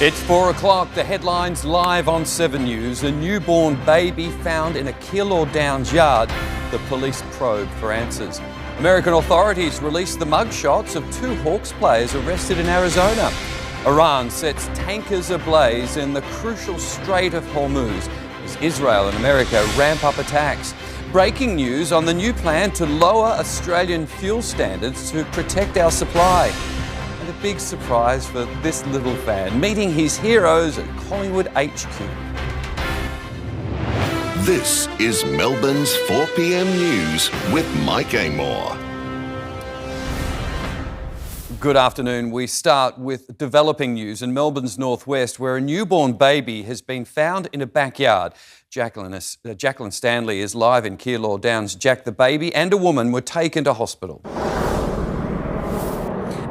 It's 4 o'clock. The headlines live on 7 News. A newborn baby found in a Keilor Downs yard. The police probe for answers. American authorities released the mugshots of 2 Hawks players arrested in Arizona. Iran sets tankers ablaze in the crucial Strait of Hormuz as Israel and America ramp up attacks. Breaking news on the new plan to lower Australian fuel standards to protect our supply. And a big surprise for this little fan, meeting his heroes at Collingwood HQ. This is Melbourne's 4 p.m. news with Mike Amor. Good afternoon. We start with developing news in Melbourne's northwest, where a newborn baby has been found in a backyard. Jacqueline Stanley is live in Keilor Downs. Jack, the baby and a woman were taken to hospital.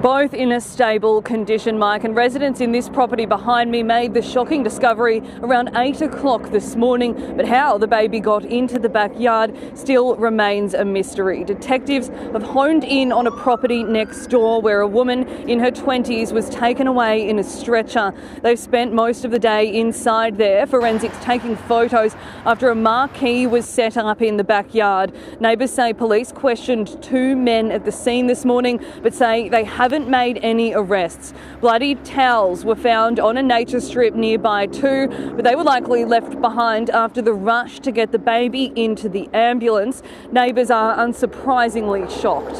Both in a stable condition, Mike, and residents in this property behind me made the shocking discovery around 8 o'clock this morning. But how the baby got into the backyard still remains a mystery. Detectives have honed in on a property next door where a woman in her 20s was taken away in a stretcher. They've spent most of the day inside there, forensics taking photos after a marquee was set up in the backyard. Neighbours say police questioned 2 men at the scene this morning, but say they haven't made any arrests. Bloody towels were found on a nature strip nearby too, but they were likely left behind after the rush to get the baby into the ambulance. Neighbours are unsurprisingly shocked.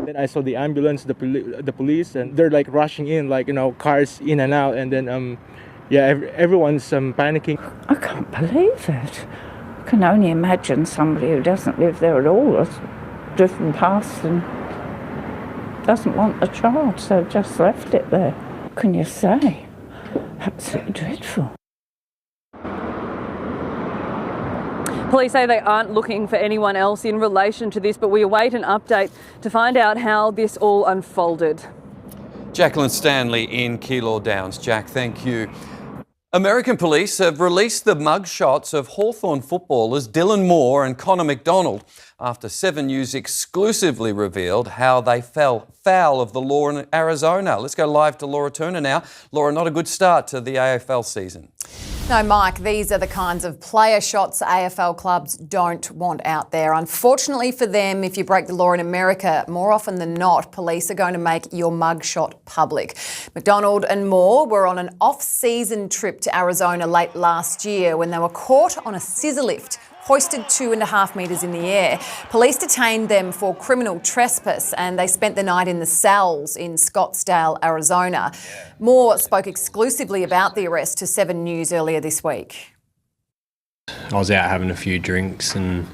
Then I saw the ambulance, the police, and they're like rushing in, like, you know, cars in and out, and then everyone's panicking. I can't believe it. I can only imagine somebody who doesn't live there at all has driven past and doesn't want the child, so just left it there. What can you say? Absolutely dreadful. Police say they aren't looking for anyone else in relation to this, but we await an update to find out how this all unfolded. Jacqueline Stanley in Keilor Downs. Jack, thank you. American police have released the mugshots of Hawthorn footballers Dylan Moore and Connor McDonald after 7 News exclusively revealed how they fell foul of the law in Arizona. Let's go live to Laura Turner now. Laura, not a good start to the AFL season. No, Mike, these are the kinds of player shots AFL clubs don't want out there. Unfortunately for them, if you break the law in America, more often than not, police are going to make your mugshot public. McDonald and Moore were on an off-season trip to Arizona late last year when they were caught on a scissor lift hoisted 2.5 metres in the air. Police detained them for criminal trespass and they spent the night in the cells in Scottsdale, Arizona. Moore spoke exclusively about the arrest to 7 News earlier this week. I was out having a few drinks and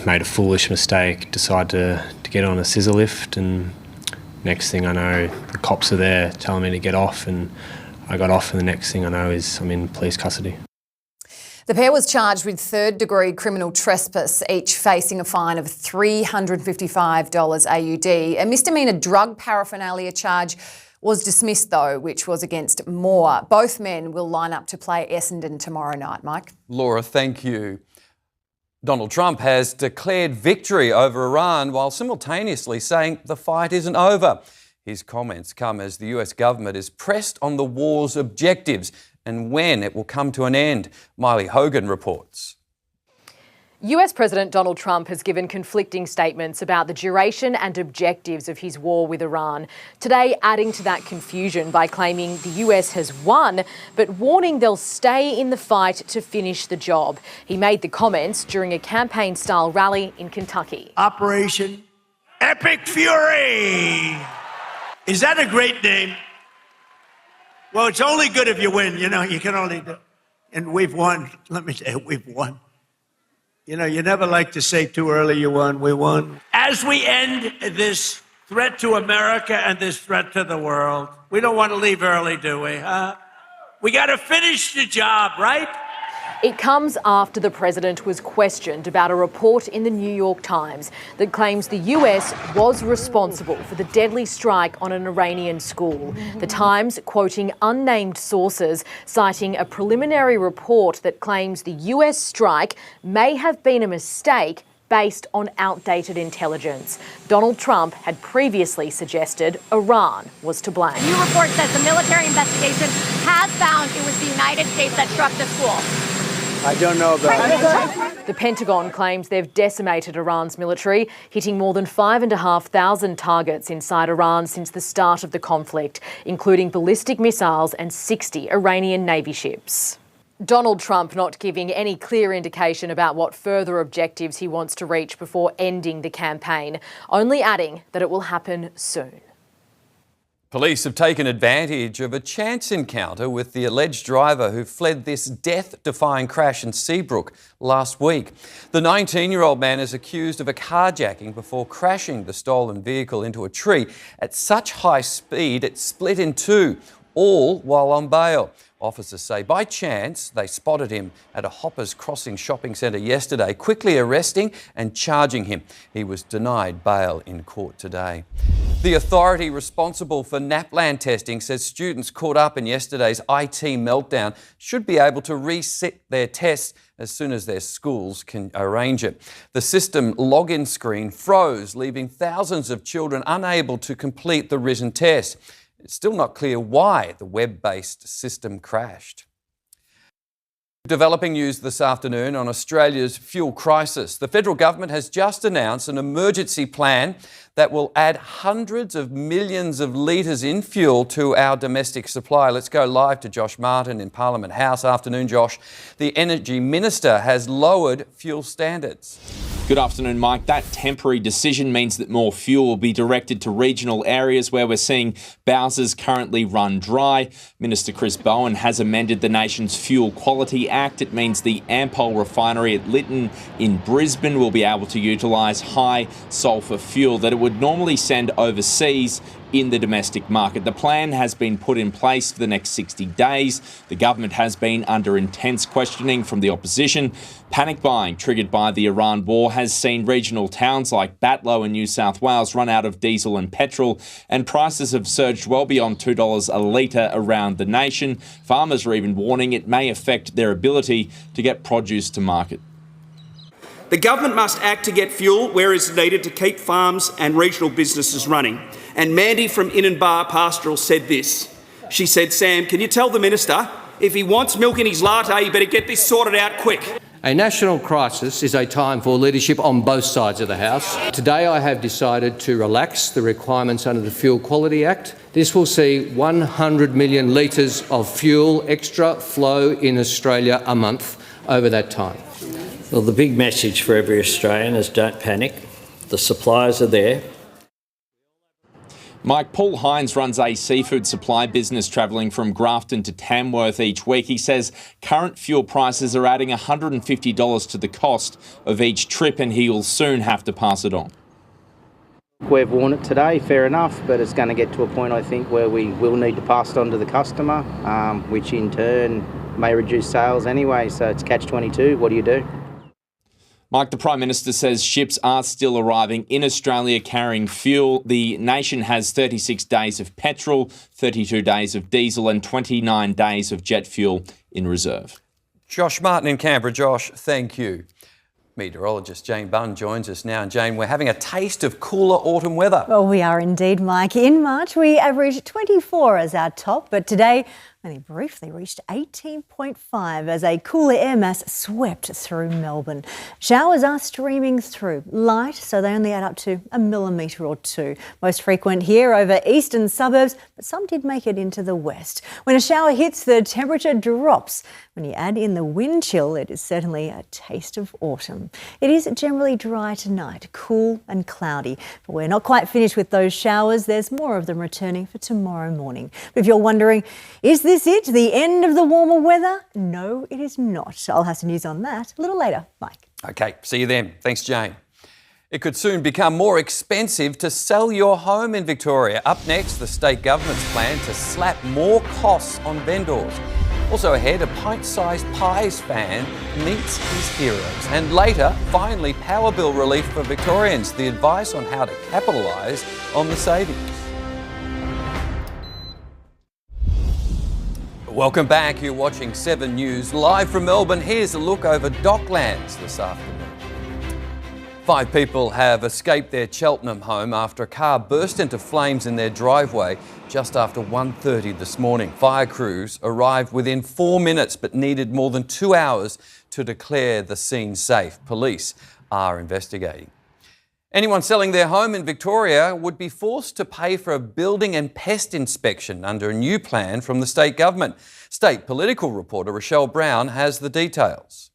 made a foolish mistake, decided to get on a scissor lift, and next thing I know the cops are there telling me to get off, and I got off, and the next thing I know is I'm in police custody. The pair was charged with 3rd-degree criminal trespass, each facing a fine of $355 AUD. A misdemeanor drug paraphernalia charge was dismissed, though, which was against Moore. Both men will line up to play Essendon tomorrow night, Mike. Laura, thank you. Donald Trump has declared victory over Iran while simultaneously saying the fight isn't over. His comments come as the US government is pressed on the war's objectives and when it will come to an end. Miley Hogan reports. US President Donald Trump has given conflicting statements about the duration and objectives of his war with Iran. Today, adding to that confusion by claiming the US has won, but warning they'll stay in the fight to finish the job. He made the comments during a campaign-style rally in Kentucky. Operation Epic Fury! Is that a great name? Well, it's only good if you win. You know, you can only do. And we've won. Let me tell you, we've won. You know, you never like to say too early you won. We won. As we end this threat to America and this threat to the world, we don't want to leave early, do we? We got to finish the job, right? It comes after the president was questioned about a report in the New York Times that claims the US was responsible for the deadly strike on an Iranian school. The Times quoting unnamed sources, citing a preliminary report that claims the US strike may have been a mistake based on outdated intelligence. Donald Trump had previously suggested Iran was to blame. A new report says the military investigation has found it was the United States that struck the school. I don't know about that. The Pentagon claims they've decimated Iran's military, hitting more than 5,500 targets inside Iran since the start of the conflict, including ballistic missiles and 60 Iranian Navy ships. Donald Trump not giving any clear indication about what further objectives he wants to reach before ending the campaign, only adding that it will happen soon. Police have taken advantage of a chance encounter with the alleged driver who fled this death-defying crash in Seabrook last week. The 19-year-old man is accused of a carjacking before crashing the stolen vehicle into a tree at such high speed it split in two, all while on bail. Officers say by chance they spotted him at a Hoppers Crossing shopping centre yesterday, quickly arresting and charging him. He was denied bail in court today. The authority responsible for NAPLAN testing says students caught up in yesterday's IT meltdown should be able to reset their tests as soon as their schools can arrange it. The system login screen froze, leaving thousands of children unable to complete the written test. It's still not clear why the web-based system crashed. Developing news this afternoon on Australia's fuel crisis. The federal government has just announced an emergency plan that will add hundreds of millions of litres in fuel to our domestic supply. Let's go live to Josh Martin in Parliament House. Afternoon, Josh. The Energy Minister has lowered fuel standards. Good afternoon, Mike. That temporary decision means that more fuel will be directed to regional areas where we're seeing bowsers currently run dry. Minister Chris Bunn has amended the nation's Fuel Quality Act. It means the Ampol refinery at Lytton in Brisbane will be able to utilise high sulphur fuel that it would normally send overseas in the domestic market. The plan has been put in place for the next 60 days. The government has been under intense questioning from the opposition. Panic buying triggered by the Iran war has seen regional towns like Batlow in New South Wales run out of diesel and petrol, and prices have surged well beyond $2 a litre around the nation. Farmers are even warning it may affect their ability to get produce to market. The government must act to get fuel where it's needed to keep farms and regional businesses running. And Mandy from Inanbar Pastoral said this. She said, Sam, can you tell the minister if he wants milk in his latte, he better get this sorted out quick. A national crisis is a time for leadership on both sides of the House. Today I have decided to relax the requirements under the Fuel Quality Act. This will see 100 million litres of fuel extra flow in Australia a month over that time. Well, the big message for every Australian is don't panic. The suppliers are there. Mike, Paul Hines runs a seafood supply business travelling from Grafton to Tamworth each week. He says current fuel prices are adding $150 to the cost of each trip, and he will soon have to pass it on. We've worn it today, fair enough, but it's going to get to a point, I think, where we will need to pass it on to the customer, which in turn may reduce sales anyway. So it's catch-22. What do you do? Mike, the Prime Minister says ships are still arriving in Australia carrying fuel. The nation has 36 days of petrol, 32 days of diesel and 29 days of jet fuel in reserve. Josh Martin in Canberra. Josh, thank you. Meteorologist Jane Bunn joins us now. And Jane, we're having a taste of cooler autumn weather. Well, we are indeed, Mike. In March, we averaged 24 as our top, but today only briefly reached 18.5 as a cooler air mass swept through Melbourne. Showers are streaming through, light, so they only add up to a millimetre or two. Most frequent here over eastern suburbs, but some did make it into the west. When a shower hits, the temperature drops. When you add in the wind chill, it is certainly a taste of autumn. It is generally dry tonight, cool and cloudy, but we're not quite finished with those showers. There's more of them returning for tomorrow morning. But if you're wondering, is this it, the end of the warmer weather? No, it is not. I'll have some news on that a little later. Mike. OK, see you then. Thanks, Jane. It could soon become more expensive to sell your home in Victoria. Up next, the state government's plan to slap more costs on vendors. Also ahead, a pint-sized pies fan meets his heroes. And later, finally, power bill relief for Victorians. The advice on how to capitalise on the savings. Welcome back. You're watching 7 News. Live from Melbourne, here's a look over Docklands this afternoon. 5 people have escaped their Cheltenham home after a car burst into flames in their driveway just after 1:30 this morning. Fire crews arrived within 4 minutes but needed more than 2 hours to declare the scene safe. Police are investigating. Anyone selling their home in Victoria would be forced to pay for a building and pest inspection under a new plan from the state government. State political reporter Rochelle Brown has the details.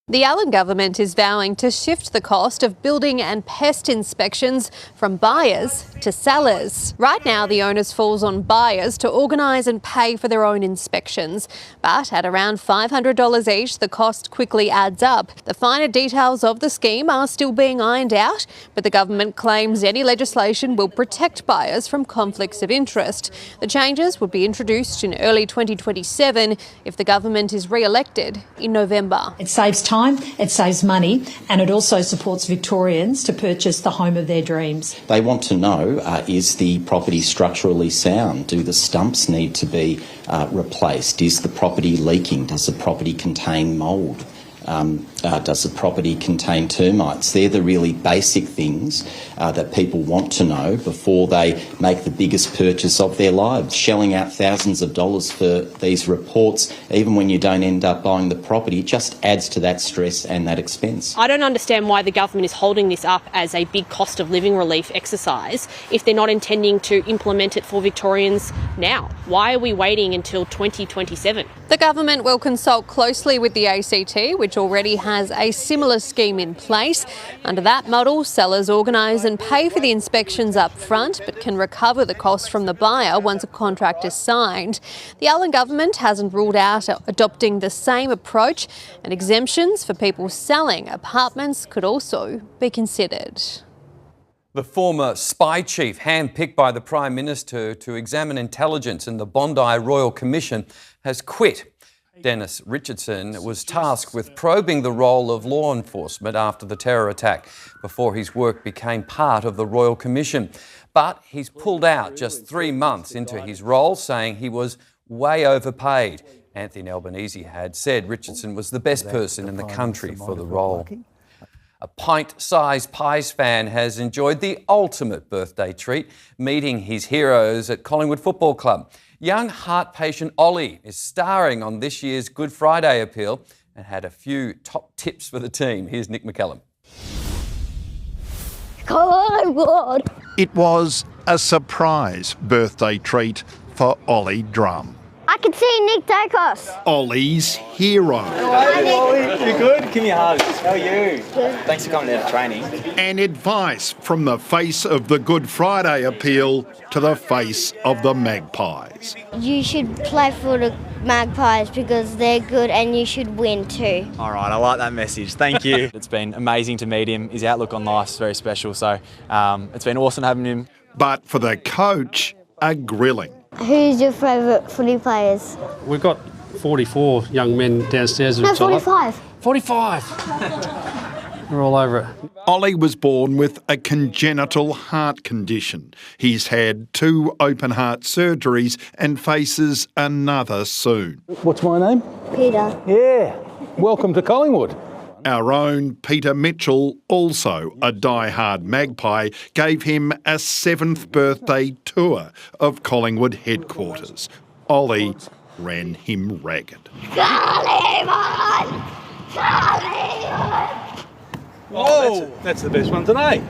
The Allen government is vowing to shift the cost of building and pest inspections from buyers to sellers. Right now, the onus falls on buyers to organise and pay for their own inspections. But at around $500 each, the cost quickly adds up. The finer details of the scheme are still being ironed out, but the government claims any legislation will protect buyers from conflicts of interest. The changes would be introduced in early 2027 if the government is re-elected in November. It saves time, it saves money, and it also supports Victorians to purchase the home of their dreams. They want to know, is the property structurally sound? Do the stumps need to be replaced? Is the property leaking? Does the property contain mould? Does the property contain termites? They're the really basic things that people want to know before they make the biggest purchase of their lives. Shelling out thousands of dollars for these reports, even when you don't end up buying the property, just adds to that stress and that expense. I don't understand why the government is holding this up as a big cost of living relief exercise if they're not intending to implement it for Victorians now. Why are we waiting until 2027? The government will consult closely with the ACT, which already has a similar scheme in place. Under that model, sellers organise and pay for the inspections up front, but can recover the cost from the buyer once a contract is signed. The Allen government hasn't ruled out adopting the same approach, and exemptions for people selling apartments could also be considered. The former spy chief, handpicked by the Prime Minister to examine intelligence in the Bondi Royal Commission, has quit. Dennis Richardson was tasked with probing the role of law enforcement after the terror attack before his work became part of the Royal Commission. But he's pulled out just 3 months into his role, saying he was way overpaid. Anthony Albanese had said Richardson was the best person in the country for the role. A pint-sized pies fan has enjoyed the ultimate birthday treat, meeting his heroes at Collingwood Football Club. Young heart patient Ollie is starring on this year's Good Friday appeal and had a few top tips for the team. Here's Nick McCallum. Collingwood! It was a surprise birthday treat for Ollie Drum. I can see Nick Dacos. Ollie's hero. Hi, Nick. You good? Give me a hug. How are you? Good. Thanks for coming out of training. And advice from the face of the Good Friday appeal to the face of the Magpies. You should play for the Magpies because they're good and you should win too. All right, I like that message. Thank you. It's been amazing to meet him. His outlook on life's very special, so it's been awesome having him. But for the coach, a grilling. Who's your favourite footy players? We've got 44 young men downstairs. No, 45. 45! We're all over it. Ollie was born with a congenital heart condition. He's had 2 open heart surgeries and faces another soon. What's my name? Peter. Yeah. Welcome to Collingwood. Our own Peter Mitchell, also a die-hard Magpie, gave him a 7th birthday tour of Collingwood headquarters. Ollie ran him ragged. Collingwood! Whoa! That's the best one today.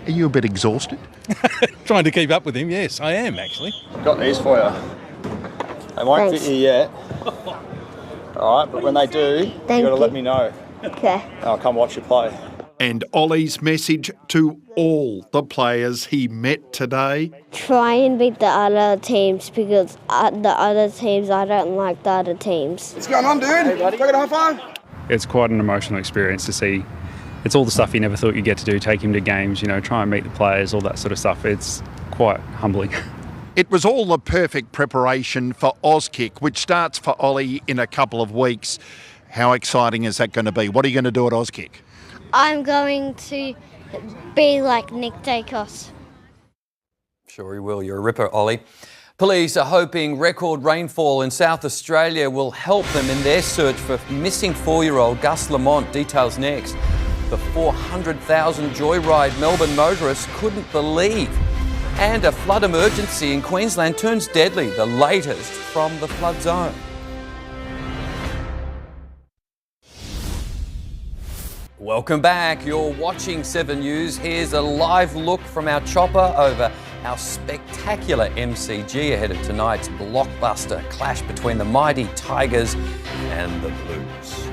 Are you a bit exhausted? Trying to keep up with him, yes, I am actually. Got these for you. They won't fit you yet. All right, but when they do, you've got to let me know. Okay. I'll come watch you play. And Ollie's message to all the players he met today? Try and beat the other teams because the other teams, I don't like the other teams. What's going on, dude? Hey, buddy. Take it a high five. It's quite an emotional experience to see. It's all the stuff you never thought you'd get to do, take him to games, try and meet the players, all that sort of stuff. It's quite humbling. It was all the perfect preparation for Auskick, which starts for Ollie in a couple of weeks. How exciting is that going to be? What are you going to do at Auskick? I'm going to be like Nick Dacos. Sure he will. You're a ripper, Ollie. Police are hoping record rainfall in South Australia will help them in their search for missing 4-year-old Gus Lamont. Details next. The 400,000 joyride Melbourne motorists couldn't believe. And a flood emergency in Queensland turns deadly, the latest from the flood zone. Welcome back. You're watching 7 News. Here's a live look from our chopper over our spectacular MCG ahead of tonight's blockbuster clash between the mighty Tigers and the Blues.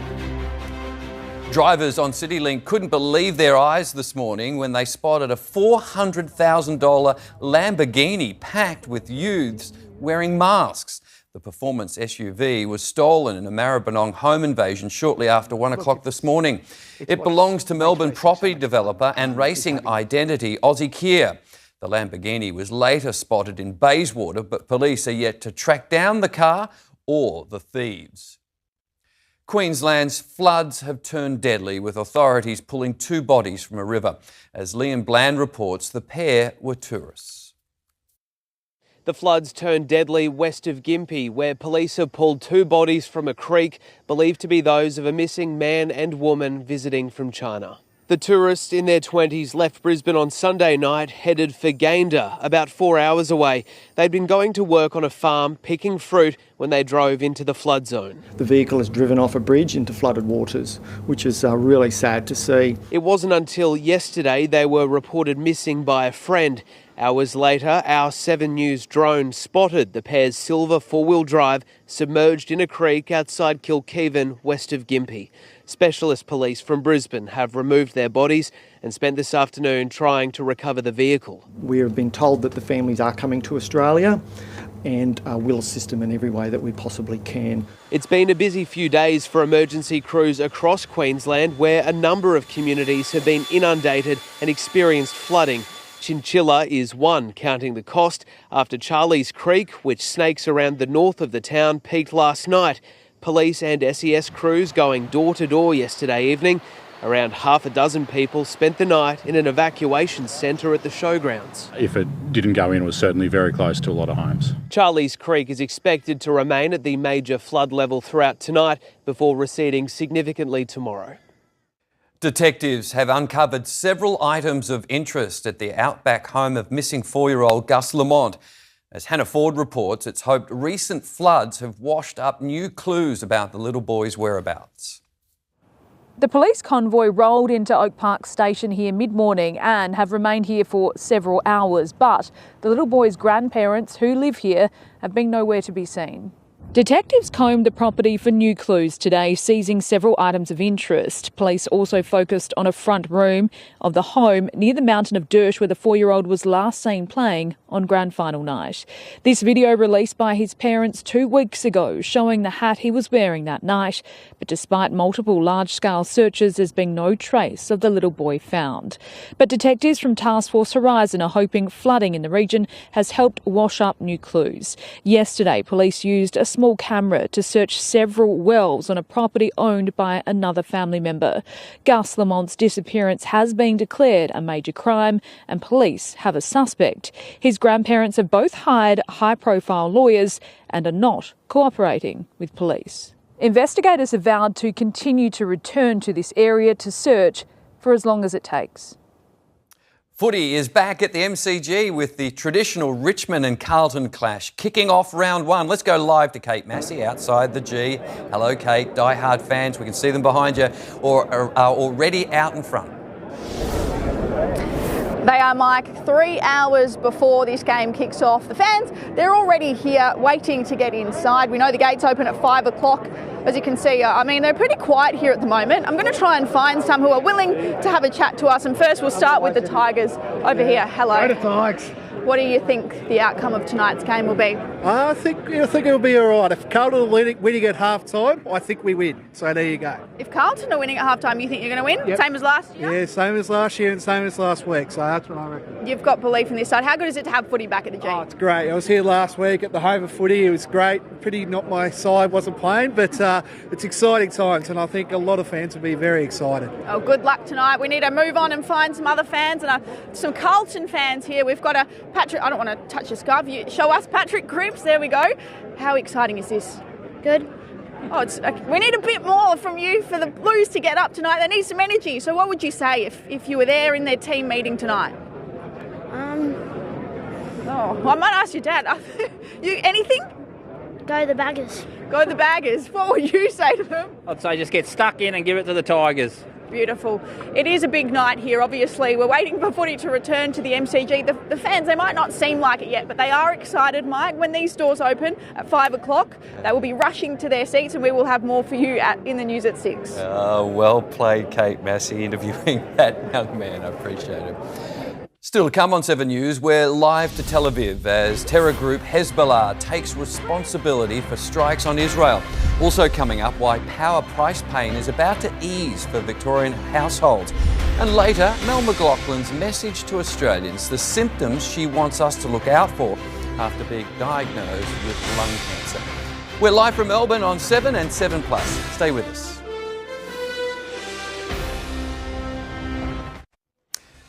Drivers on CityLink couldn't believe their eyes this morning when they spotted a $400,000 Lamborghini packed with youths wearing masks. The performance SUV was stolen in a Maribyrnong home invasion shortly after 1 o'clock this morning. It belongs to Melbourne property developer and racing identity Aussie Kia. The Lamborghini was later spotted in Bayswater, but police are yet to track down the car or the thieves. Queensland's floods have turned deadly, with authorities pulling 2 bodies from a river. As Liam Bland reports, the pair were tourists. The floods turned deadly west of Gympie, where police have pulled 2 bodies from a creek believed to be those of a missing man and woman visiting from China. The tourists in their 20s left Brisbane on Sunday night, headed for Gayndah, about 4 hours away. They'd been going to work on a farm picking fruit when they drove into the flood zone. The vehicle has driven off a bridge into flooded waters, which is really sad to see. It wasn't until yesterday they were reported missing by a friend. Hours later, our 7 News drone spotted the pair's silver 4-wheel drive submerged in a creek outside Kilkeven, west of Gympie. Specialist police from Brisbane have removed their bodies and spent this afternoon trying to recover the vehicle. We have been told that the families are coming to Australia and we'll assist them in every way that we possibly can. It's been a busy few days for emergency crews across Queensland, where a number of communities have been inundated and experienced flooding. Chinchilla is one, counting the cost after Charlie's Creek, which snakes around the north of the town, peaked last night. Police and SES crews going door to door yesterday evening. Around half a dozen people spent the night in an evacuation centre at the showgrounds. If it didn't go in, it was certainly very close to a lot of homes. Charlie's Creek is expected to remain at the major flood level throughout tonight before receding significantly tomorrow. Detectives have uncovered several items of interest at the outback home of missing 4-year-old Gus Lamont. As Hannah Ford reports, it's hoped recent floods have washed up new clues about the little boy's whereabouts. The police convoy rolled into Oak Park Station here mid-morning and have remained here for several hours, but the little boy's grandparents who live here have been nowhere to be seen. Detectives combed the property for new clues today, seizing several items of interest. Police also focused on a front room of the home near the mountain of dirt where the 4-year-old was last seen playing on grand final night. This video released by his parents 2 weeks ago showing the hat he was wearing that night. But despite multiple large-scale searches, there's been no trace of the little boy found. But detectives from Task Force Horizon are hoping flooding in the region has helped wash up new clues. Yesterday, police used a small camera to search several wells on a property owned by another family member. Gus Lamont's disappearance has been declared a major crime and police have a suspect. His grandparents have both hired high-profile lawyers and are not cooperating with police. Investigators have vowed to continue to return to this area to search for as long as it takes. Footy is back at the MCG with the traditional Richmond and Carlton clash kicking off round 1. Let's go live to Kate Massey outside the G. Hello, Kate. Die-hard fans, we can see them behind you, or are already out in front. They are, Mike, 3 hours before this game kicks off. The fans, they're already here waiting to get inside. We know the gates open at 5 o'clock. As you can see, they're pretty quiet here at the moment. I'm going to try and find some who are willing to have a chat to us. And first, we'll start with the Tigers over here. Hello. Hi, the Tigers. What do you think the outcome of tonight's game will be? I think it'll be all right. If Carlton are winning at half-time, I think we win. So there you go. If Carlton are winning at half-time, you think you're going to win? Yep. Same as last year? Yeah, same as last year and same as last week. So that's what I reckon. You've got belief in this side. How good is it to have footy back at the G? Oh, it's great. I was here last week at the home of footy. It was great. Pretty not my side, wasn't playing, but it's exciting times, and I think a lot of fans will be very excited. Oh, good luck tonight. We need to move on and find some other fans and some Carlton fans here. We've got a Patrick. I don't want to touch your scarf. You show us Patrick Cripps. There we go. How exciting is this? Good. Oh, we need a bit more from you for the Blues to get up tonight. They need some energy. So what would you say if you were there in their team meeting tonight? Oh, I might ask your dad. Anything? Go the Baggers. Go the Baggers. What would you say to them? I'd say just get stuck in and give it to the Tigers. Beautiful. It is a big night here, obviously. We're waiting for footy to return to the MCG. The fans, they might not seem like it yet, but they are excited, Mike. When these doors open at 5 o'clock, they will be rushing to their seats, and we will have more for you in the news at 6. Well played, Kate Massey, interviewing that young man. I appreciate it. Still to come on 7 News, we're live to Tel Aviv as terror group Hezbollah takes responsibility for strikes on Israel. Also coming up, why power price pain is about to ease for Victorian households. And later, Mel McLaughlin's message to Australians, the symptoms she wants us to look out for after being diagnosed with lung cancer. We're live from Melbourne on 7 and 7 Plus. Stay with us.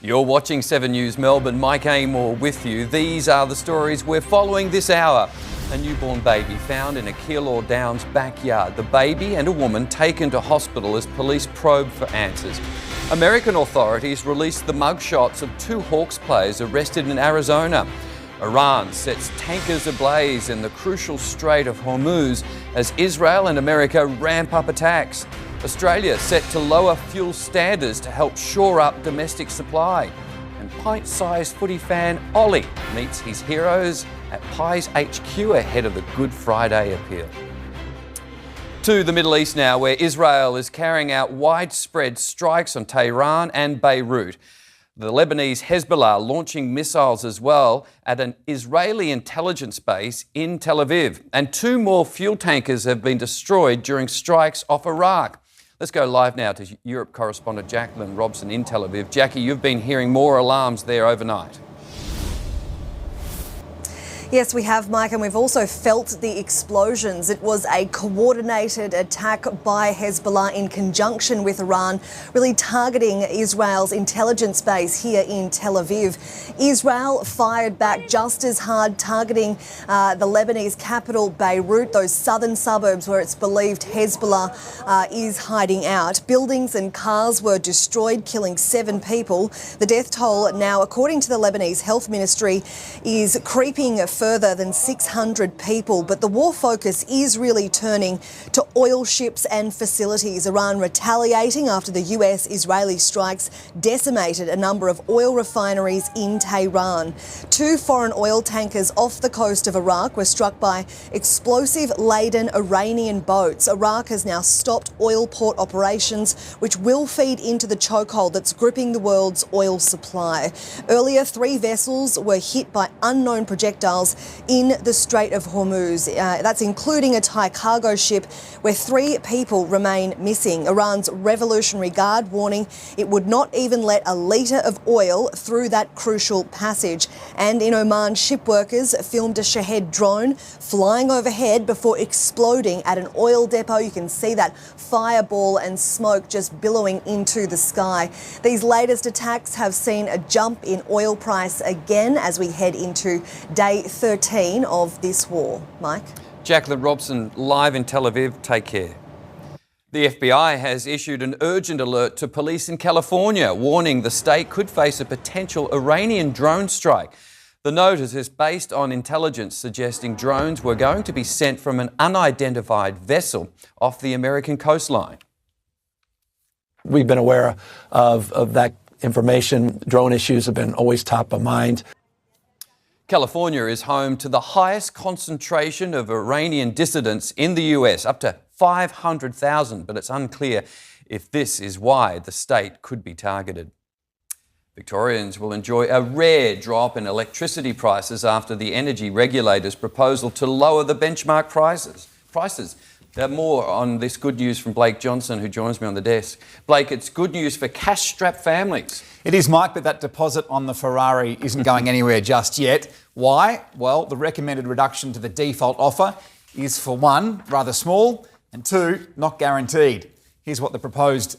You're watching 7 News Melbourne. Mike Amor with you. These are the stories we're following this hour. A newborn baby found in a Keilor Downs backyard. The baby and a woman taken to hospital as police probe for answers. American authorities released the mugshots of 2 Hawks players arrested in Arizona. Iran sets tankers ablaze in the crucial Strait of Hormuz as Israel and America ramp up attacks. Australia set to lower fuel standards to help shore up domestic supply. And pint-sized footy fan Ollie meets his heroes at Pies HQ ahead of the Good Friday appeal. To the Middle East now, where Israel is carrying out widespread strikes on Tehran and Beirut. The Lebanese Hezbollah launching missiles as well at an Israeli intelligence base in Tel Aviv. And 2 more fuel tankers have been destroyed during strikes off Iraq. Let's go live now to Europe correspondent Jacqueline Robson in Tel Aviv. Jackie, you've been hearing more alarms there overnight. Yes, we have, Mike, and we've also felt the explosions. It was a coordinated attack by Hezbollah in conjunction with Iran, really targeting Israel's intelligence base here in Tel Aviv. Israel fired back just as hard, targeting the Lebanese capital, Beirut, those southern suburbs where it's believed Hezbollah is hiding out. Buildings and cars were destroyed, killing 7 people. The death toll now, according to the Lebanese Health Ministry, is creeping further than 600 people, but the war focus is really turning to oil ships and facilities. Iran retaliating after the US-Israeli strikes decimated a number of oil refineries in Tehran. 2 foreign oil tankers off the coast of Iraq were struck by explosive-laden Iranian boats. Iraq has now stopped oil port operations, which will feed into the chokehold that's gripping the world's oil supply. Earlier, 3 vessels were hit by unknown projectiles in the Strait of Hormuz. That's including a Thai cargo ship where 3 people remain missing. Iran's Revolutionary Guard warning it would not even let a litre of oil through that crucial passage. And in Oman, ship workers filmed a Shahed drone flying overhead before exploding at an oil depot. You can see that fireball and smoke just billowing into the sky. These latest attacks have seen a jump in oil price again as we head into day 13 of this war. Mike? Jacqueline Robson, live in Tel Aviv. Take care. The FBI has issued an urgent alert to police in California, warning the state could face a potential Iranian drone strike. The notice is based on intelligence suggesting drones were going to be sent from an unidentified vessel off the American coastline. We've been aware of that information. Drone issues have been always top of mind. California is home to the highest concentration of Iranian dissidents in the US, up to 500,000, but it's unclear if this is why the state could be targeted. Victorians will enjoy a rare drop in electricity prices after the energy regulator's proposal to lower the benchmark prices. More on this good news from Blake Johnson, who joins me on the desk. Blake, it's good news for cash-strapped families. It is, Mike, but that deposit on the Ferrari isn't going anywhere just yet. Why? Well, the recommended reduction to the default offer is, for 1, rather small, and 2, not guaranteed. Here's what the proposed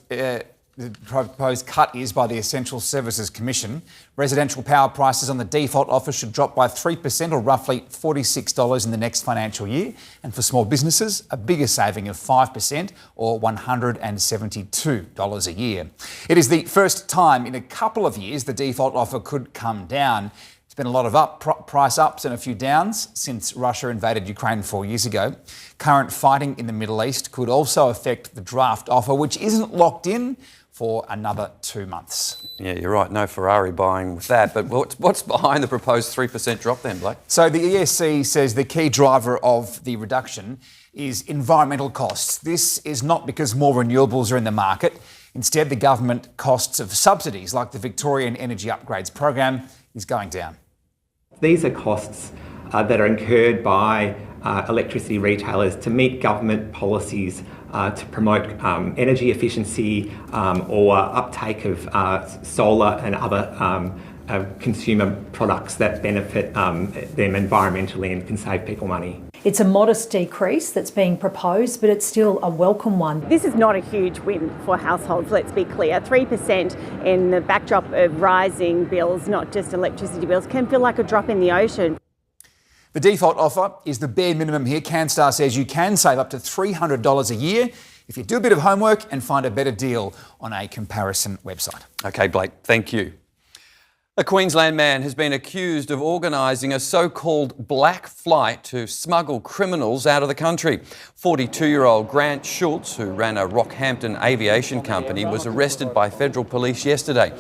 the proposed cut is by the Essential Services Commission. Residential power prices on the default offer should drop by 3% or roughly $46 in the next financial year. And for small businesses, a bigger saving of 5% or $172 a year. It is the first time in a couple of years the default offer could come down. There's been a lot of price ups and a few downs since Russia invaded Ukraine 4 years ago. Current fighting in the Middle East could also affect the draft offer, which isn't locked in for another 2 months. Yeah, you're right. No Ferrari buying with that. But what's behind the proposed 3% drop then, Blake? So the ESC says the key driver of the reduction is environmental costs. This is not because more renewables are in the market. Instead, the government costs of subsidies like the Victorian Energy Upgrades Program is going down. These are costs that are incurred by electricity retailers to meet government policies to promote energy efficiency or uptake of solar and other consumer products that benefit them environmentally and can save people money. It's a modest decrease that's being proposed, but it's still a welcome one. This is not a huge win for households, let's be clear. 3% in the backdrop of rising bills, not just electricity bills, can feel like a drop in the ocean. The default offer is the bare minimum here. CanStar says you can save up to $300 a year if you do a bit of homework and find a better deal on a comparison website. OK, Blake, thank you. A Queensland man has been accused of organising a so-called black flight to smuggle criminals out of the country. 42-year-old Grant Schultz, who ran a Rockhampton aviation company, was arrested by federal police yesterday.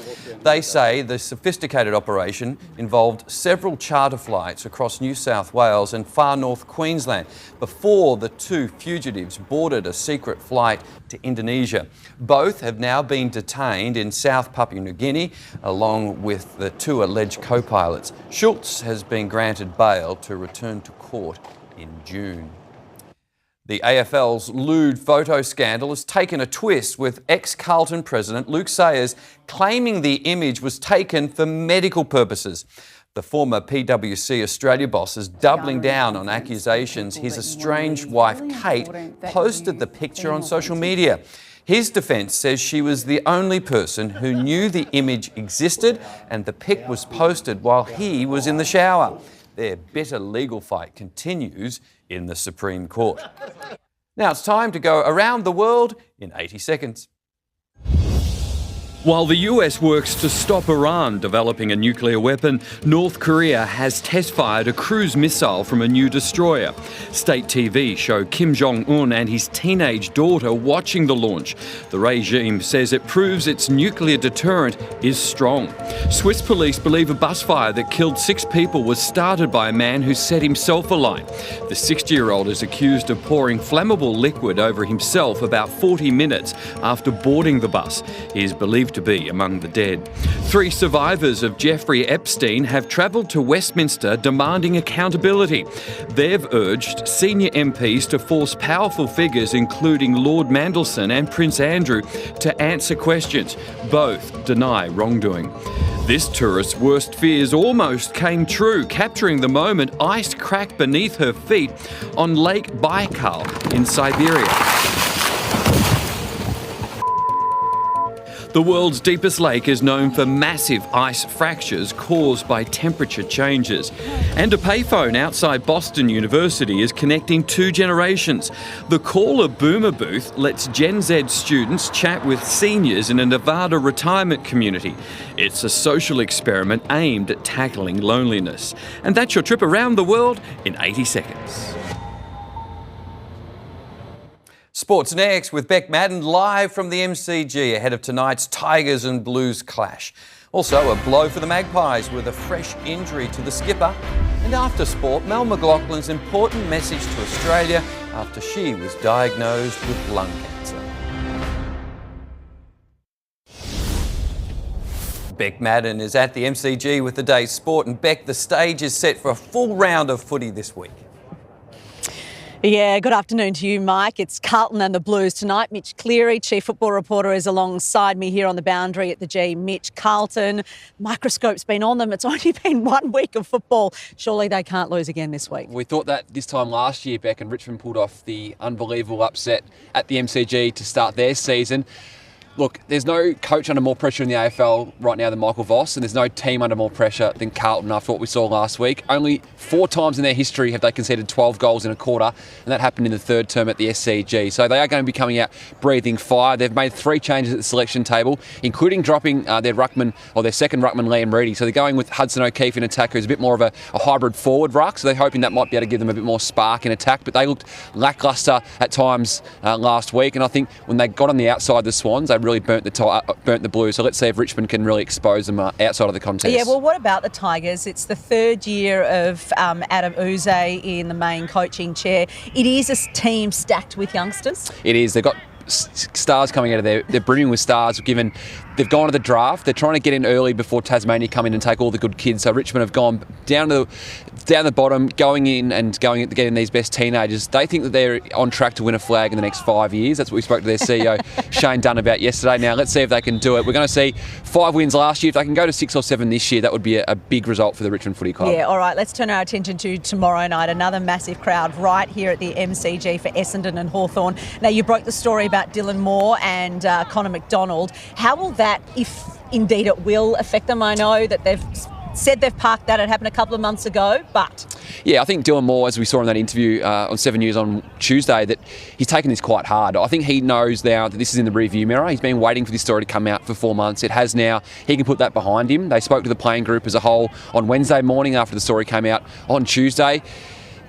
They say the sophisticated operation involved several charter flights across New South Wales and far north Queensland before the two fugitives boarded a secret flight to Indonesia. Both have now been detained in South Papua New Guinea, along with the two alleged co-pilots. Schultz has been granted bail to return to court in June. The AFL's lewd photo scandal has taken a twist, with ex-Carlton president Luke Sayers claiming the image was taken for medical purposes. The former PwC Australia boss is doubling down on accusations his estranged wife Kate posted the picture on social media. His defence says she was the only person who knew the image existed and the pic was posted while he was in the shower. Their bitter legal fight continues in the Supreme Court. Now it's time to go around the world in 80 seconds. While the US works to stop Iran developing a nuclear weapon, North Korea has test-fired a cruise missile from a new destroyer. State TV show Kim Jong-un and his teenage daughter watching the launch. The regime says it proves its nuclear deterrent is strong. Swiss police believe a bus fire that killed 6 people was started by a man who set himself alight. The 60-year-old is accused of pouring flammable liquid over himself about 40 minutes after boarding the bus. He is believed to be among the dead. 3 survivors of Jeffrey Epstein have travelled to Westminster demanding accountability. They've urged senior MPs to force powerful figures, including Lord Mandelson and Prince Andrew, to answer questions. Both deny wrongdoing. This tourist's worst fears almost came true, capturing the moment ice cracked beneath her feet on Lake Baikal in Siberia. The world's deepest lake is known for massive ice fractures caused by temperature changes. And a payphone outside Boston University is connecting 2 generations. The Caller Boomer booth lets Gen Z students chat with seniors in a Nevada retirement community. It's a social experiment aimed at tackling loneliness. And that's your trip around the world in 80 seconds. Sports next with Beck Maddern live from the MCG ahead of tonight's Tigers and Blues clash. Also a blow for the Magpies with a fresh injury to the skipper. And after sport, Mel McLaughlin's important message to Australia after she was diagnosed with lung cancer. Beck Maddern is at the MCG with the day's sport. And Beck, the stage is set for a full round of footy this week. Yeah, good afternoon to you, Mike. It's Carlton and the Blues tonight. Mitch Cleary, Chief Football Reporter, is alongside me here on the boundary at the G. Mitch, Carlton, microscope's been on them. It's only been 1 week of football. Surely they can't lose again this week. We thought that this time last year, Beck, and Richmond pulled off the unbelievable upset at the MCG to start their season. Look, there's no coach under more pressure in the AFL right now than Michael Voss, and there's no team under more pressure than Carlton after what we saw last week. Only 4 times in their history have they conceded 12 goals in a quarter, and that happened in the third term at the SCG. So they are going to be coming out breathing fire. They've made 3 changes at the selection table, including dropping their ruckman, or their second ruckman, Liam Reedy. So they're going with Hudson O'Keefe in attack, who's a bit more of a hybrid forward ruck. So they're hoping that might be able to give them a bit more spark in attack. But they looked lacklustre at times last week, and I think when they got on the outside of the Swans, they really burnt the Blues. So let's see if Richmond can really expose them outside of the contest. Yeah, well, what about the Tigers? It's the 3rd year of Adam Uze in the main coaching chair. It is a team stacked with youngsters. It is. They've got stars coming out of there. They're brimming with stars. Given they've gone to the draft, they're trying to get in early before Tasmania come in and take all the good kids. So Richmond have gone down the bottom, going in and getting these best teenagers. They think that they're on track to win a flag in the next 5 years. That's what we spoke to their CEO Shane Dunn about yesterday. Now let's see if they can do it. We're going to see 5 wins last year. If they can go to 6 or 7 this year, that would be a big result for the Richmond Footy Club. Yeah, all right. Let's turn our attention to tomorrow night. Another massive crowd right here at the MCG for Essendon and Hawthorn. Now you broke the story about Dylan Moore and Connor McDonald. How will that, if indeed it will, affect them? I know that they've said they've parked that. It happened a couple of months ago, but... Yeah, I think Dylan Moore, as we saw in that interview on 7 News on Tuesday, that he's taken this quite hard. I think he knows now that this is in the rearview mirror. He's been waiting for this story to come out for 4 months. It has now. He can put that behind him. They spoke to the playing group as a whole on Wednesday morning after the story came out on Tuesday.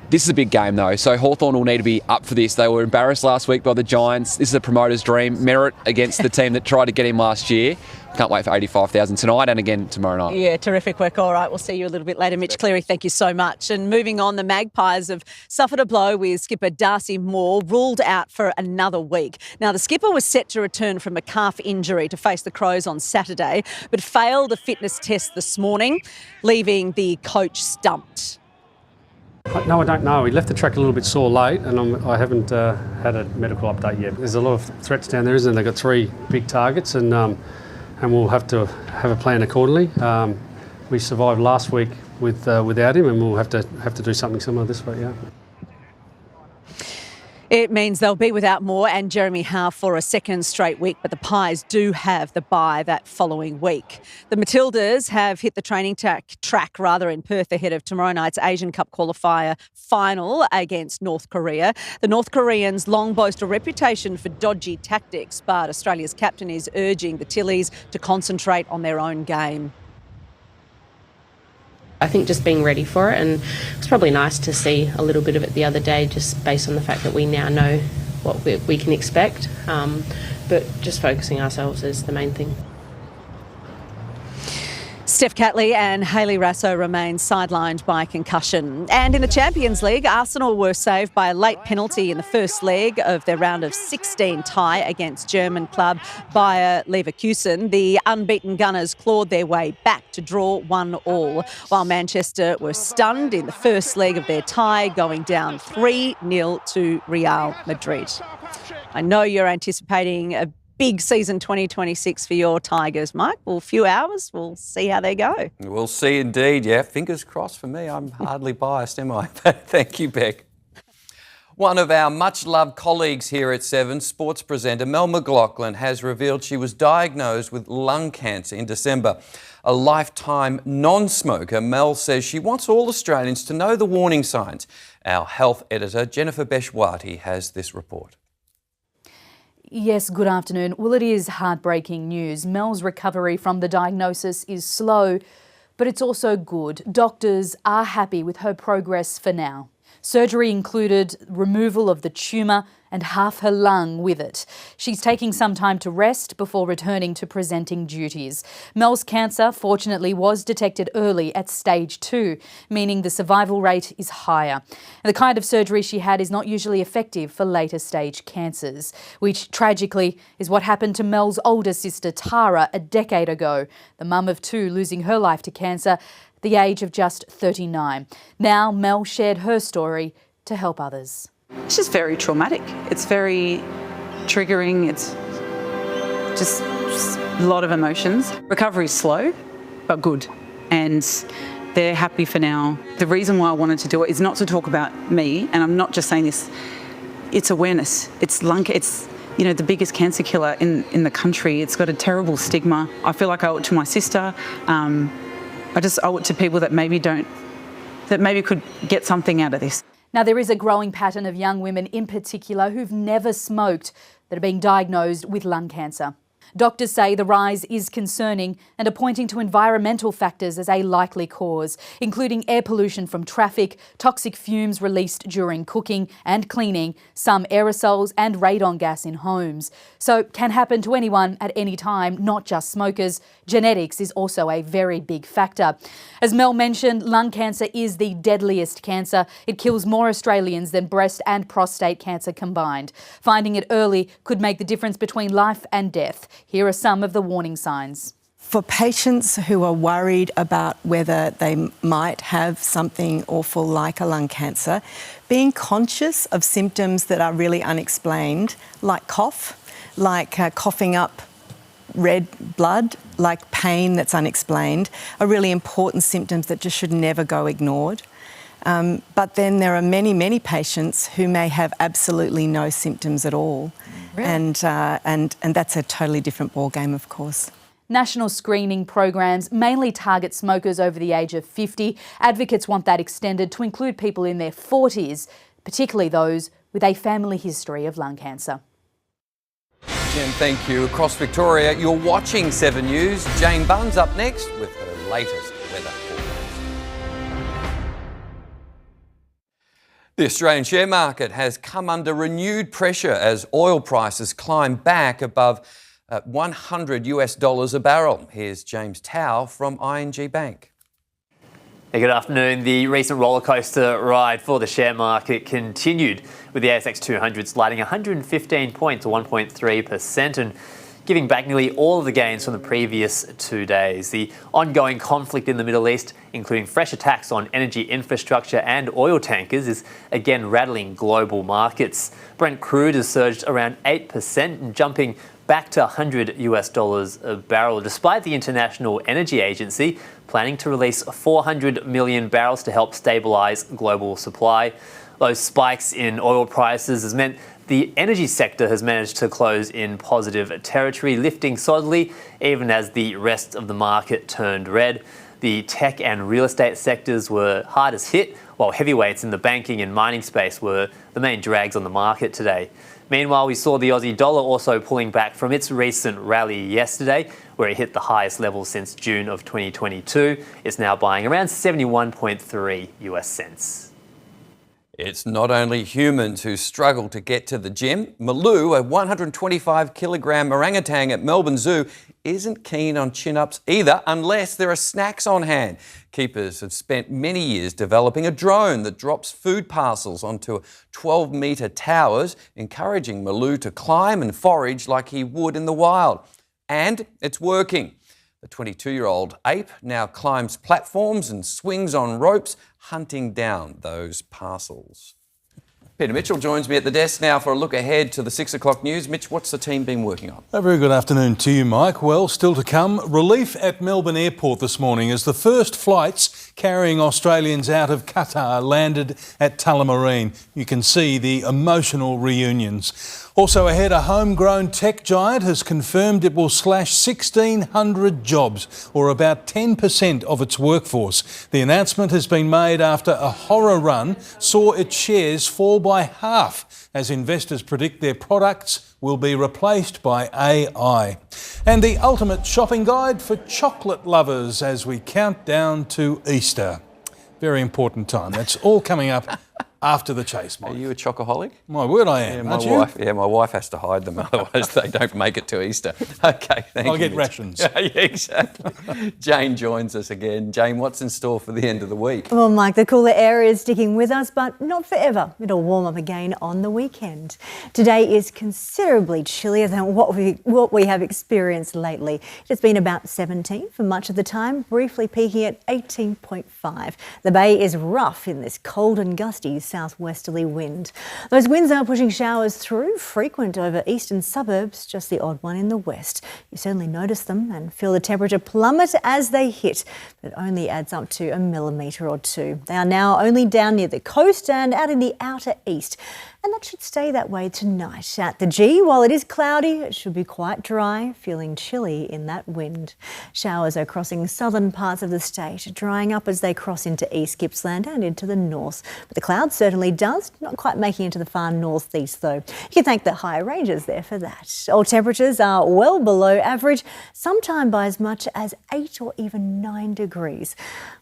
This is a big game though, so Hawthorn will need to be up for this. They were embarrassed last week by the Giants. This is a promoter's dream. Merritt against the team that tried to get him last year. Can't wait for 85,000 tonight and again tomorrow night. Yeah, terrific work. All right, we'll see you a little bit later. Mitch Cleary, thank you so much. And moving on, the Magpies have suffered a blow with skipper Darcy Moore ruled out for another week. Now, the skipper was set to return from a calf injury to face the Crows on Saturday, but failed a fitness test this morning, leaving the coach stumped. No, I don't know. He left the track a little bit sore late, and I haven't had a medical update yet. There's a lot of threats down there, isn't there? They've got 3 big targets, and we'll have to have a plan accordingly. We survived last week without him, and we'll have to do something similar this week. Yeah. It means they'll be without Moore and Jeremy Howe for a second straight week, but the Pies do have the bye that following week. The Matildas have hit the training track in Perth ahead of tomorrow night's Asian Cup qualifier final against North Korea. The North Koreans long boast a reputation for dodgy tactics, but Australia's captain is urging the Tillies to concentrate on their own game. I think just being ready for it, and it's probably nice to see a little bit of it the other day just based on the fact that we now know what we can expect, but just focusing ourselves is the main thing. Steph Catley and Hayley Rasso remain sidelined by concussion. And in the Champions League, Arsenal were saved by a late penalty in the first leg of their round of 16 tie against German club Bayer Leverkusen. The unbeaten Gunners clawed their way back to draw 1-1, while Manchester were stunned in the first leg of their tie, going down 3-0 to Real Madrid. I know you're anticipating a big season 2026 for your Tigers, Mike. Well, a few hours, we'll see how they go. We'll see indeed, yeah. Fingers crossed for me. I'm hardly biased, am I? Thank you, Beck. One of our much-loved colleagues here at 7, sports presenter Mel McLaughlin, has revealed she was diagnosed with lung cancer in December. A lifetime non-smoker, Mel says she wants all Australians to know the warning signs. Our health editor, Jennifer Beshwati, has this report. Yes, good afternoon. Well, it is heartbreaking news. Mel's recovery from the diagnosis is slow, but it's also good. Doctors are happy with her progress for now. Surgery included removal of the tumour and half her lung with it. She's taking some time to rest before returning to presenting duties. Mel's cancer, fortunately, was detected early at stage 2, meaning the survival rate is higher. And the kind of surgery she had is not usually effective for later stage cancers, which tragically is what happened to Mel's older sister Tara a decade ago, the mum of 2 losing her life to cancer at the age of just 39. Now Mel shared her story to help others. It's just very traumatic. It's very triggering. It's just a lot of emotions. Recovery is slow, but good. And they're happy for now. The reason why I wanted to do it is not to talk about me, and I'm not just saying this, it's awareness. It's you know, the biggest cancer killer in the country. It's got a terrible stigma. I feel like I owe it to my sister. I just owe it to people that maybe could get something out of this. Now, there is a growing pattern of young women in particular who've never smoked that are being diagnosed with lung cancer. Doctors say the rise is concerning and are pointing to environmental factors as a likely cause, including air pollution from traffic, toxic fumes released during cooking and cleaning, some aerosols and radon gas in homes. So it can happen to anyone at any time, not just smokers. Genetics is also a very big factor. As Mel mentioned, lung cancer is the deadliest cancer. It kills more Australians than breast and prostate cancer combined. Finding it early could make the difference between life and death. Here are some of the warning signs. For patients who are worried about whether they might have something awful like a lung cancer, being conscious of symptoms that are really unexplained, like cough, like coughing up red blood, like pain that's unexplained, are really important symptoms that just should never go ignored. But then there are many, many patients who may have absolutely no symptoms at all. Really? And that's a totally different ballgame, of course. National screening programs mainly target smokers over the age of 50. Advocates want that extended to include people in their 40s, particularly those with a family history of lung cancer. Jen, thank you. Across Victoria, you're watching 7 News. Jane Bunn's up next with her latest weather forecast. The Australian share market has come under renewed pressure as oil prices climb back above $100 a barrel. Here's James Tao from ING Bank. Hey, good afternoon. The recent rollercoaster ride for the share market continued with the ASX 200 sliding 115 points or 1.3% and giving back nearly all of the gains from the previous 2 days. The ongoing conflict in the Middle East, including fresh attacks on energy infrastructure and oil tankers, is again rattling global markets. Brent crude has surged around 8% and jumping back to $100 a barrel, despite the International Energy Agency planning to release 400 million barrels to help stabilise global supply. Those spikes in oil prices has meant the energy sector has managed to close in positive territory, lifting solidly even as the rest of the market turned red. The tech and real estate sectors were hardest hit, while heavyweights in the banking and mining space were the main drags on the market today. Meanwhile, we saw the Aussie dollar also pulling back from its recent rally yesterday, where it hit the highest level since June of 2022. It's now buying around 71.3 US cents. It's not only humans who struggle to get to the gym. Malou, a 125-kilogram orangutan at Melbourne Zoo, isn't keen on chin-ups either, unless there are snacks on hand. Keepers have spent many years developing a drone that drops food parcels onto 12-metre towers, encouraging Malou to climb and forage like he would in the wild. And it's working. The 22-year-old ape now climbs platforms and swings on ropes, hunting down those parcels. Peter Mitchell joins me at the desk now for a look ahead to the 6 o'clock news. Mitch, what's the team been working on? A very good afternoon to you, Mike. Well, still to come, relief at Melbourne Airport this morning as the first flights carrying Australians out of Qatar landed at Tullamarine. You can see the emotional reunions. Also ahead, a homegrown tech giant has confirmed it will slash 1,600 jobs, or about 10% of its workforce. The announcement has been made after a horror run saw its shares fall by half as investors predict their products will be replaced by AI. And the ultimate shopping guide for chocolate lovers as we count down to Easter. Very important time. That's all coming up after the chase, Mike. Are you a chocoholic? My word, I am. Yeah, my wife has to hide them, otherwise they don't make it to Easter. Okay, thank you. I'll get rations. Yeah, exactly. Jane joins us again. Jane, what's in store for the end of the week? Well, Mike, the cooler air is sticking with us, but not forever. It'll warm up again on the weekend. Today is considerably chillier than what we have experienced lately. It has been about 17 for much of the time, briefly peaking at 18.5. The bay is rough in this cold and gusty southwesterly wind. Those winds are pushing showers through, frequent over eastern suburbs, just the odd one in the west. You certainly notice them and feel the temperature plummet as they hit, but it only adds up to a millimetre or two. They are now only down near the coast and out in the outer east. And that should stay that way tonight. At the G, while it is cloudy, it should be quite dry, feeling chilly in that wind. Showers are crossing southern parts of the state, drying up as they cross into East Gippsland and into the north. But the cloud certainly does, not quite making it to the far northeast though. You can thank the higher ranges there for that. All temperatures are well below average, sometime by as much as 8 or even 9 degrees.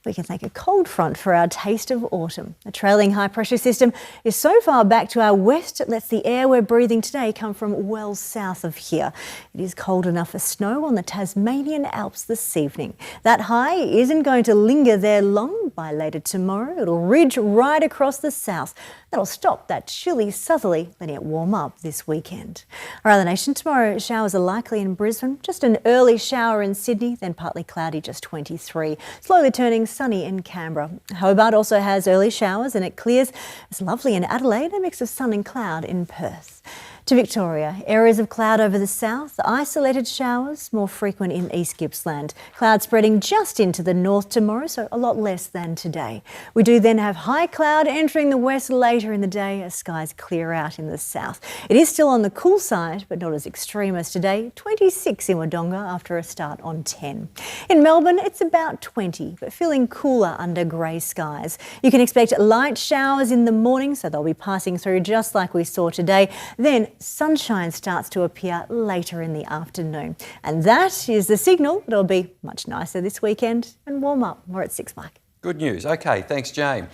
We can thank a cold front for our taste of autumn. A trailing high pressure system is so far back to our west it lets the air we're breathing today come from well south of here. It is cold enough for snow on the Tasmanian Alps this evening. That high isn't going to linger there long. By later tomorrow it'll ridge right across the south. That'll stop that chilly southerly, letting it warm up this weekend. Around the nation tomorrow, showers are likely in Brisbane, just an early shower in Sydney, then partly cloudy, just 23. Slowly turning sunny in Canberra. Hobart also has early showers and it clears. It's lovely in Adelaide, a mix of sun and cloud in Perth. To Victoria, areas of cloud over the south, isolated showers more frequent in East Gippsland. Cloud spreading just into the north tomorrow, so a lot less than today. We do then have high cloud entering the west later in the day as skies clear out in the south. It is still on the cool side, but not as extreme as today. 26 in Wodonga after a start on 10. In Melbourne, it's about 20, but feeling cooler under grey skies. You can expect light showers in the morning, so they'll be passing through just like we saw today. Then sunshine starts to appear later in the afternoon. And that is the signal that it'll be much nicer this weekend and warm up. We're at 6, Mike. Good news. OK, thanks, Jane.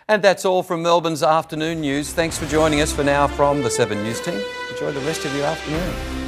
And that's all from Melbourne's afternoon news. Thanks for joining us for now from the 7 News team. Enjoy the rest of your afternoon.